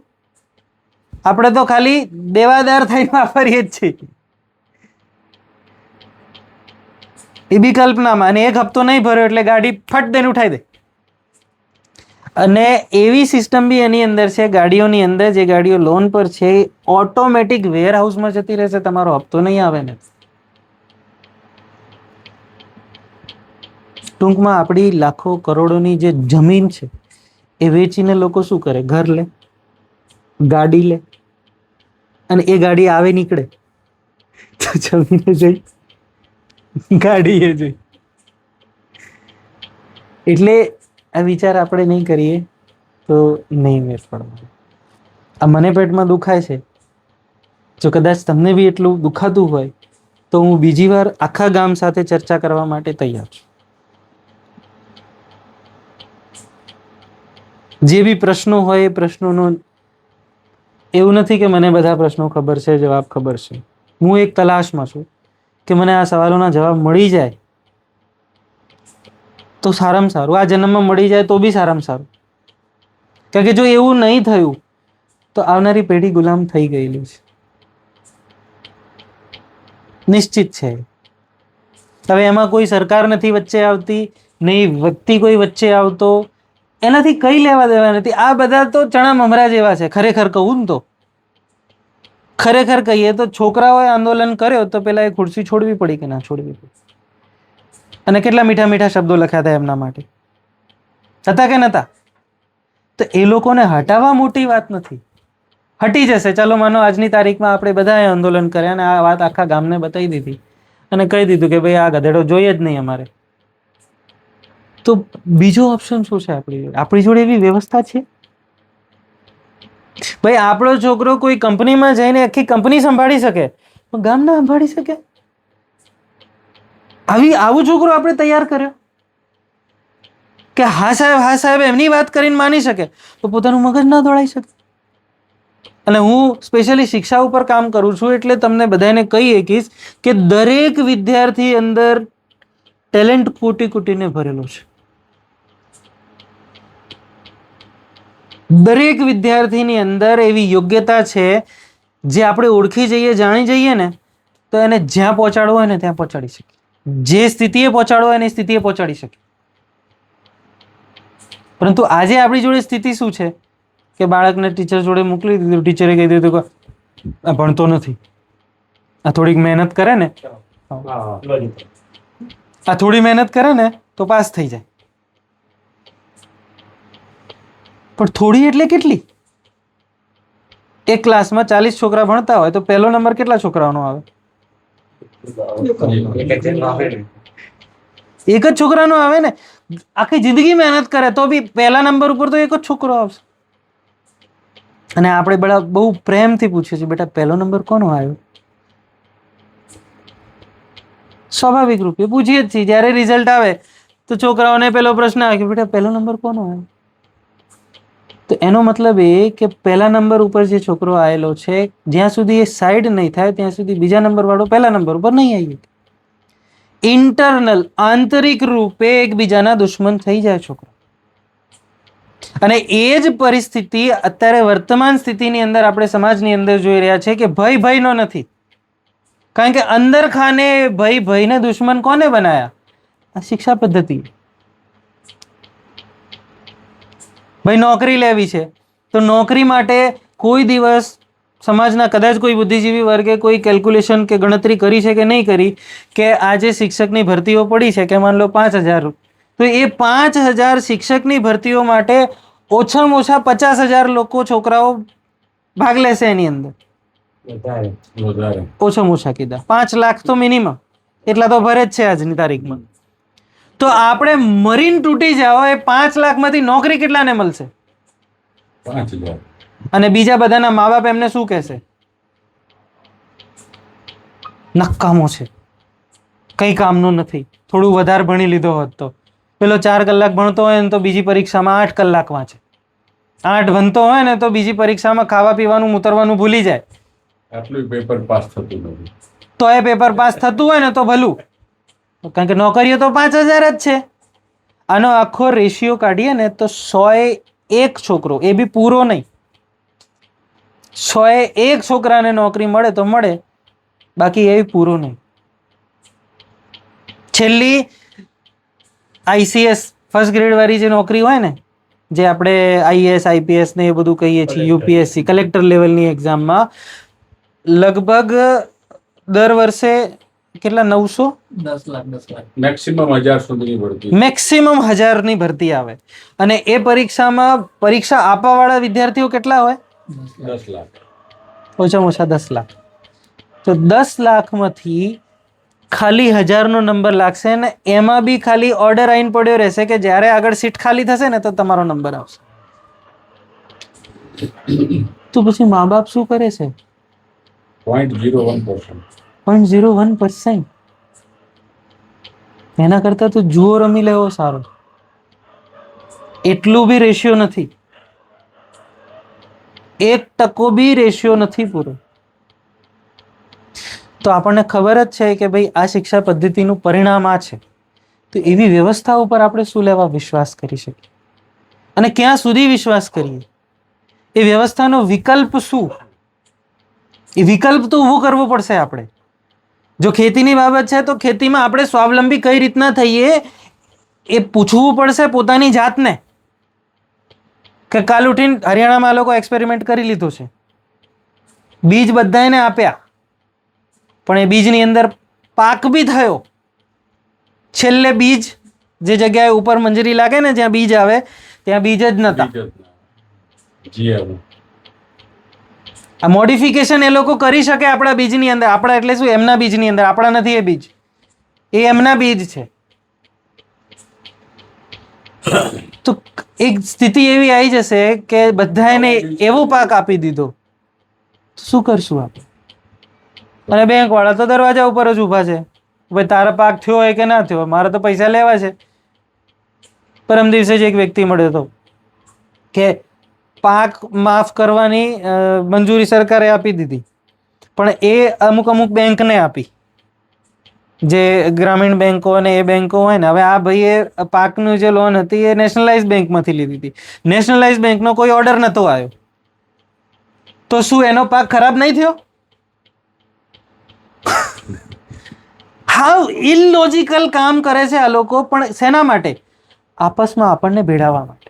આપણે તો ખાલી દેવાદાર થઈને વાપરીએ જ છીએ. એ બી કલ્પનામાં, અને એક હપ્તો નહીં ભર્યો એટલે ગાડી ફટ દઈને ઉઠાઈ દે. અને એવી સિસ્ટમ બી એની અંદર છે ગાડીઓની અંદર, જે ગાડીઓ લોન પર છે ઓટોમેટિક વેર હાઉસમાં જતી રહેશે, તમારો હપ્તો નહીં આવે ને. ટૂંકમાં આપણી લાખો કરોડોની જે જમીન છે એ વેચીને લોકો શું કરે? ઘર લે, ગાડી લે, અને એ ગાડી આવે નીકળે તો જમીને જઈ ગાડી એ જોઈ. એટલે આ વિચાર આપણે નહીં કરીએ તો નહીં મેળ પડવાનો. આ મને પેટમાં દુખાય છે, જો કદાચ તમને બી એટલું દુખાતું હોય તો હું બીજી વાર આખા ગામ સાથે ચર્ચા કરવા માટે તૈયાર છું. જે બી પ્રશ્નો હોય એ પ્રશ્નોનો, એવું નથી કે મને બધા પ્રશ્નો ખબર છે, જવાબ ખબર છે. હું એક તલાશમાં છું કે મને આ સવાલોના જવાબ મળી જાય તો સારામાં સારું, આ જન્મમાં મળી જાય તો બી સારામાં સારું. કારણ કે જો એવું નહીં થયું તો આવનારી પેઢી ગુલામ થઈ ગયેલી છે, નિશ્ચિત છે. હવે એમાં કોઈ સરકાર નથી વચ્ચે આવતી, નહીં વ્યક્તિ કોઈ વચ્ચે આવતો, એનાથી કઈ લેવા દેવા નથી. આ બધા તો ચણા મમરા જેવા છે. ખરેખર કહું ને તો, ખરેખર કહીએ તો છોકરાઓએ આંદોલન કર્યો તો પેલા એ ખુરશી છોડવી પડી કે ના છોડવી પડી? અને કેટલા મીઠા મીઠા શબ્દો લખ્યા હતા એમના માટે, હતા કે નતા? તો એ લોકોને હટાવવા મોટી વાત નથી. હટી જશે, ચાલો માનો આજની તારીખમાં આપણે બધાએ આંદોલન કર્યા અને આ વાત આખા ગામને બતાવી દીધી અને કહી દીધું કે ભાઈ આ ગધેડો જોઈએ જ નહીં અમારે, તો બીજો ઓપ્શન શું છે આપણી જોડે? આપણી જોડે એવી વ્યવસ્થા છે? ભાઈ આપણો છોકરો કોઈ કંપનીમાં જઈને આખી કંપની સંભાળી શકે, પણ ગામ ના સંભાળી શકે? આવું છોકરો આપણે તૈયાર કર્યો કે હા સાહેબ એમની વાત કરીને માની શકે, તો પોતાનું મગજ ના દોડાઈ શકે. અને હું સ્પેશિયલી શિક્ષા ઉપર કામ કરું છું એટલે તમને બધાને કહી શકીશ કે દરેક વિદ્યાર્થી અંદર ટેલેન્ટ કોટી કોટીને ભરેલો છે. દરેક વિદ્યાર્થીની અંદર એવી યોગ્યતા છે જે આપણે ઓળખી જઈએ, જાણી જઈએ ને તો એને જ્યાં પહોંચાડવો હોય ને ત્યાં પહોંચાડી શકીએ, જે સ્થિતિએ પહોંચાડવો હોય ને એ સ્થિતિએ પહોંચાડી શકીએ. પરંતુ આજે આપણી જોડે સ્થિતિ શું છે કે બાળકને ટીચર જોડે મોકલી દીધું, ટીચરે કહી દીધું કે આ ભણતો નથી, આ થોડીક મહેનત કરે ને, આ થોડી મહેનત કરે ને તો પાસ થઈ જાય. પણ થોડી એટલે કેટલી? એક ક્લાસમાં 40 છોકરા ભણતા હોય તો પહેલો નંબર કેટલા છોકરાઓનો આવે? એક જ છોકરાનો આવે ને. આખી જિંદગી મહેનત કરે તો બી પહેલા નંબર ઉપર તો એક જ છોકરો આવશે. અને આપણે બહુ પ્રેમથી પૂછીએ છીએ, બેટા પહેલો નંબર કોનો આવ્યો? સ્વાભાવિક રૂપે પૂછીએ જ છીએ. જ્યારે રિઝલ્ટ આવે તો છોકરાઓને પેલો પ્રશ્ન આવે કે બેટા પહેલો નંબર કોનો આવ્યો? તો એનો મતલબ એ કે પહેલા નંબર ઉપર જે છોકરો આવેલો છે, જ્યાં સુધી એ સાઈડ નહીં થાય ત્યાં સુધી બીજા નંબર વાળો પહેલા નંબર ઉપર નહીં આવી. ઇન્ટરનલ, આંતરિક રૂપે એકબીજાના દુશ્મન થઈ જાય છોકરો. અને એ જ પરિસ્થિતિ અત્યારે વર્તમાન સ્થિતિની અંદર આપણે સમાજની અંદર જોઈ રહ્યા છે કે ભયનો નથી. કારણ કે અંદર ખાને ભયને દુશ્મન કોને બનાયા? આ શિક્ષા પદ્ધતિ. ભાઈ નોકરી લેવી છે તો નોકરી માટે કોઈ દિવસ સમાજના કદાચ કોઈ બુદ્ધિજીવી વર્ગે કોઈ કેલ્ક્યુલેશન કે ગણતરી કરી છે કે નહીં કરી કે આજે શિક્ષકની ભરતીઓ પડી છે કે માન લો 5,000, તો એ 5,000 શિક્ષકની ભરતીઓ માટે ઓછામાં ઓછા 50,000 લોકો, છોકરાઓ ભાગ લેશે એની અંદર. ઓછામાં ઓછા કીધા 5 લાખ તો મિનિમમ, એટલા તો ભરે જ છે આજની તારીખમાં. તો આપણે મરીન તૂટી જાઓ, એ 5 લાખમાંથી નોકરી કેટલાને મળશે? અને બીજા બધાના મા બાપ એમને શું કહેશે? નકામો છે, કઈ કામનો નથી. થોડું વધારે ભણી લીધો હોત તો. પેલો 4 કલાક ભણતો હોય ને તો બીજી પરીક્ષામાં 8 કલાક વાંચે. 8 ભણતો હોય ને તો બીજી પરીક્ષામાં ખાવા પીવાનું ઉતરવાનું ભૂલી જાય. આટલું પેપર પાસ થતું નથી. તો એ પેપર પાસ થતું હોય ને તો ભલું, કારણ કે નોકરીઓ તો 5000 જ છે. આનો આખો રેશિયો કાઢીએ ને તો 101 છોકરો, એ બી પૂરો નહીં, 101 છોકરાને નોકરી મળે તો મળે, બાકી એ પૂરો નહીં. છેલ્લી ICS ફર્સ્ટ ગ્રેડ વાળી જે નોકરી હોય ને, જે આપણે IAS IPS ને એ બધું કહીએ છીએ, UPSC કલેક્ટર લેવલની એક્ઝામમાં લગભગ દર વર્ષે કેટલા 10 લાખ મેક્સિમમ 1000 સુધીની ભરતી. મેક્સિમમ 1000ની ભરતી આવે. અને એ પરીક્ષામાં પરીક્ષા આપવા વાળા વિદ્યાર્થીઓ કેટલા હોય? 10 લાખ. ઓછામાં ઓછા 10 લાખ. તો 10 લાખમાંથી ખાલી 1000નો નંબર લાગશે ને એમાં બી ખાલી ઓર્ડર આવીને પડ્યો રહેશે કે જ્યારે આગળ સીટ ખાલી થશે ને તો તમારો નંબર આવશે. તો પછી મા બાપ શું કરે છે? 0.01%. 0.01%. એના કરતા તો જુઓ રમી લેવો સારો. એટલું બી રેશિયો નથી, 1% બી રેશિયો નથી પૂરો. તો આપણને ખબર જ છે કે ભાઈ આ શિક્ષા પદ્ધતિનું પરિણામ આ છે. તો એવી વ્યવસ્થા ઉપર આપણે શું લેવા વિશ્વાસ કરી શકીએ અને ક્યાં સુધી વિશ્વાસ કરીએ? એ વ્યવસ્થાનો વિકલ્પ શું? એ વિકલ્પ તો ઊભો કરવો પડશે આપણે. જો ખેતીની બાબત છે તો ખેતીમાં આપણે સ્વાવલંબી કઈ રીતના થઈએ એ પૂછવું પડશે પોતાની જાતને. કે કાલ ઉઠીને હરિયાણામાં આ લોકો એક્સપેરિમેન્ટ કરી લીધો છે, બીજ બધાને આપ્યા, પણ એ બીજની અંદર પાક બી થયો. છેલ્લે બીજ જે જગ્યાએ ઉપર મંજરી લાગે ને જ્યાં બીજ આવે ત્યાં બીજ જ નતા. આ મોડિફિકેશન એ લોકો કરી શકે આપણા બીજની અંદર. આપણા એટલે શું? એમના બીજની અંદર. આપણા નથી એ બીજ, એ એમના બીજ છે. તો એક સ્થિતિ એવી આવી જશે કે બધાને એવો પાક આપી દીધો, તો શું કરશું આપણે? અને બેંક વાળા તો દરવાજા ઉપર જ ઊભા છે, ભાઈ તારા પાક થયો હોય કે ના થયો, મારે તો પૈસા લેવા છે. પરમ દિવસે જ એક વ્યક્તિ મળ્યો હતો કે પાક માફ કરવાની મંજૂરી સરકારે આપી દીધી, પણ એ અમુક બેંકને આપી, જે ગ્રામીણ બેંકો અને એ બેંકો હોય ને. હવે આ ભાઈએ પાકનું જે લોન હતી એ નેશનલાઇઝ બેંકમાંથી લીધી હતી. નેશનલાઇઝ બેંકનો કોઈ ઓર્ડર નતો આવ્યો, તો શું એનો પાક ખરાબ નહીં થયો? હાઉ ઇલોજિકલ કામ કરે છે આ લોકો. પણ શેના માટે? આપસમાં આપણને ભેળવવા માટે.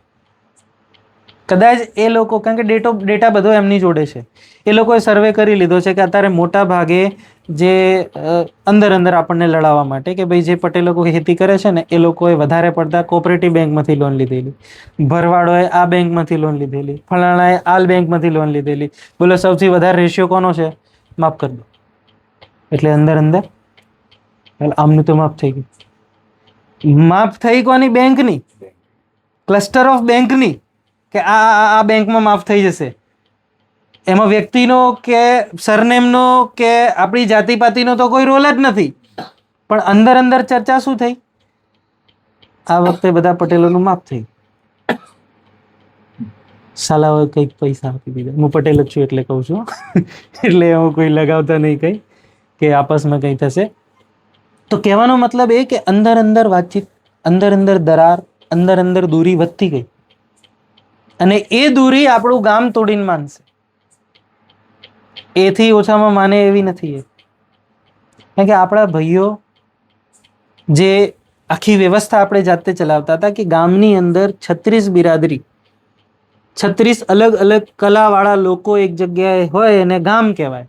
કદાચ એ લોકો, કારણ કે ડેટા બધો એમની જોડે છે, એ લોકોએ સર્વે કરી લીધો છે કે અત્યારે મોટા ભાગે જે અંદર આપણને લડાવવા માટે કે ભાઈ જે પટેલ લોકો ખેતી કરે છે ને એ લોકોએ વધારે પડતા કોઓપરેટિવ બેંકમાંથી લોન લીધેલી, ભરવાડોએ આ બેંકમાંથી લોન લીધેલી, ફલાણાએ આ બેંકમાંથી લોન લીધેલી. બોલો સૌથી વધારે રેશિયો કોનો છે? માફ કરી દો. એટલે અંદર આમનું તો માફ થઈ ગયું. માફ થઈ કોની? બેંકની, ક્લસ્ટર ઓફ બેંકની, કે આ બેંકમાં માફ થઈ જશે. એમાં વ્યક્તિનો કે સરનેમનો કે આપણી જાતિપાતિનો તો કોઈ રોલ જ નથી. પણ અંદર ચર્ચા શું થઈ? આ વખતે બધા પટેલોનું માફ થઈ. સાલાઓએ કંઈક પૈસા આપી દીધા. હું પટેલ જ છું એટલે કહું છું, એટલે હું કોઈ લગાવતા નહીં કંઈ કે આપસમાં કંઈ થશે. તો કહેવાનો મતલબ એ કે અંદર વાતચીત, અંદર દરાર, અંદર દૂરી વધતી ગઈ. અને એ દૂરી આપણું ગામ તોડીને માનશે. એથી ઓછામાં માને એવી નથી એ. કારણ કે આપણા ભાઈઓ જે આખી વ્યવસ્થા આપણે જાતે ચલાવતા હતા કે ગામની અંદર 36 બિરાદરી, 36 અલગ કલાવાળા લોકો એક જગ્યાએ હોય એને ગામ કહેવાય,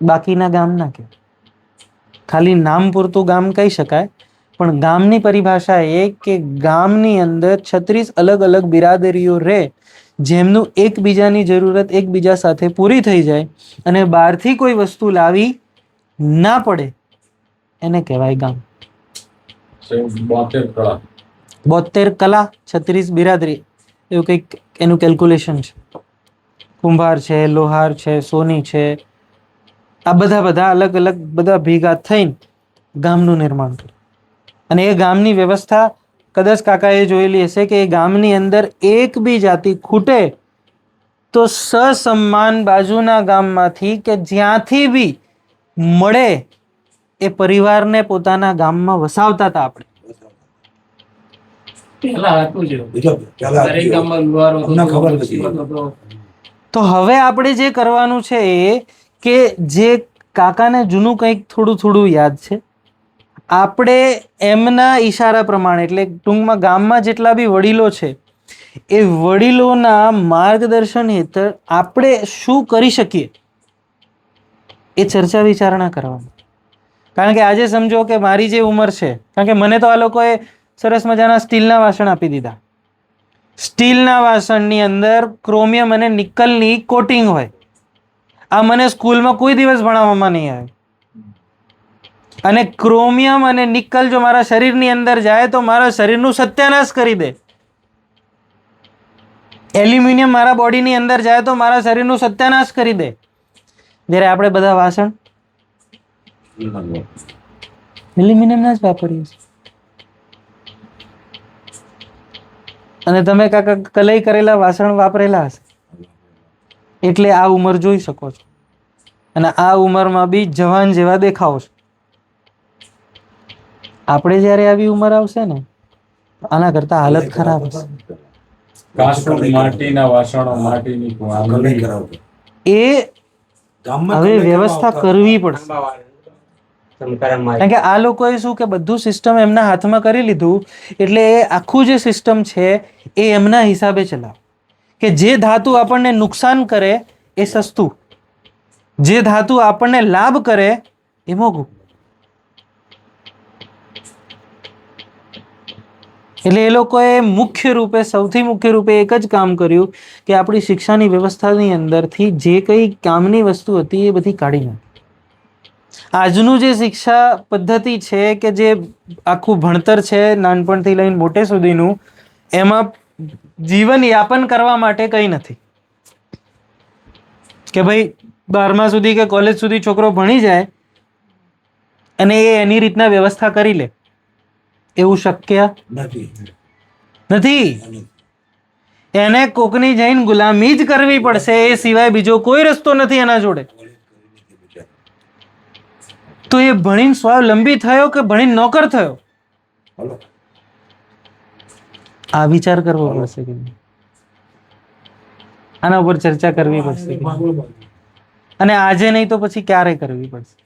બાકીના ગામ ના કહેવાય. ખાલી નામ પૂરતું ગામ કહી શકાય, પણ ગામની પરિભાષા એ કે ગામની અંદર 36 અલગ બિરાદરીઓ રહે, જેમનું એકબીજાની જરૂરત એકબીજા સાથે પૂરી થઈ જાય અને બહારથી કોઈ વસ્તુ લાવી ના પડે, એને કહેવાય ગામ. 72 કળા, 72 કલા, 36 બિરાદરી, એવું કંઈક એનું કેલ્ક્યુલેશન છે. કુંભાર છે, લોહાર છે, સોની છે, આ બધા અલગ અલગ બધા ભેગા થઈને ગામનું નિર્માણ કર્યું. અને એ ગામની વ્યવસ્થા કદાચ કાકાએ જોયેલી હશે કે એ ગામની અંદર એક બી જાતિ ખૂટે તો સસમ્માન બાજુના ગામમાંથી કે જ્યાંથી બી મળે એ પરિવારને પોતાના ગામમાં વસાવતા હતા. આપણે પહેલા હતું જ એવું. પહેલા દરેક ગામમાં લુહારો હતો, અમને ખબર નથી. સિવક હતો. તો હવે આપણે જે કરવાનું છે એ કે જે કાકાને જૂનું કંઈક થોડું યાદ છે, આપણે એમના ઈશારા પ્રમાણે, એટલે ટૂંકમાં ગામમાં જેટલા બી વડીલો છે એ વડીલોના માર્ગદર્શન હેઠળ આપણે શું કરી શકીએ એ ચર્ચા વિચારણા કરવાની. કારણ કે આજે સમજો કે મારી જે ઉંમર છે, કારણ કે મને તો આ લોકોએ સરસ મજાના સ્ટીલના વાસણ આપી દીધા. સ્ટીલના વાસણની અંદર ક્રોમિયમ અને નિકલની કોટિંગ હોય. આ મને સ્કૂલમાં કોઈ દિવસ ભણાવવામાં નહીં આવે. અને ક્રોમિયમ અને નિકલ જો મારા શરીરની અંદર જાય તો મારા શરીરનું સત્યાનાશ કરી દે. એલ્યુમિનિયમ મારા બોડીની અંદર જાય તો મારા શરીરનું સત્યાનાશ કરી દે. જ્યારે આપણે બધા વાસણ એલ્યુમિનિયમના જ વાપરીએ છીએ. અને તમે કાકા કલઈ કરેલા વાસણ વાપરેલા હશે એટલે આ ઉંમર જોઈ શકો છો. અને આ ઉંમરમાં બી જવાન જેવા દેખાવો છો. આપણે જ્યારે આવી ઉંમર આવશે ને આના કરતા હાલત ખરાબ હશે. કાચનું માટીના વાસણો, માટીની કલઈ કરાવતો. એ ગામમાં હવે કલઈ કરવા વ્યવસ્થા આવતા કરવી પડશે. કારણ કે આ લોકોએ શું કે બધું સિસ્ટમ એમના હાથમાં કરી લીધું એટલે એ આખું જે સિસ્ટમ છે એ એમના હિસાબે ચલાવે. કે જે ધાતુ આપણને નુકસાન કરે એ સસ્તું, જે ધાતુ આપણને લાભ કરે એ મોંઘું. એટલે એ લોકોએ સૌથી મુખ્ય રૂપે એક જ કામ કર્યું કે આપણી શિક્ષાની વ્યવસ્થાની અંદરથી જે કંઈ કામની વસ્તુ હતી એ બધી કાઢી નાખી. આજનું જે શિક્ષા પદ્ધતિ છે કે જે આખું ભણતર છે નાનપણથી લઈને મોટે સુધીનું, એમાં જીવન યાપન કરવા માટે કંઈ નથી. કે ભાઈ 12મા સુધી કે કોલેજ સુધી છોકરો ભણી જાય અને એ એની રીતના વ્યવસ્થા કરી લે, એવું શક્ય નથી. એને કોકની જઈને ગુલામી જ કરવી પડશે, એ સિવાય બીજો કોઈ રસ્તો નથી એના જોડે. તો એ ભણીને સ્વાવલંબી થયો કે ભણીને નોકર થયો, આ વિચાર કરવો પડશે કે નહીં? આના ઉપર ચર્ચા કરવી પડશે. અને આજે નહીં તો પછી ક્યારે કરવી પડશે?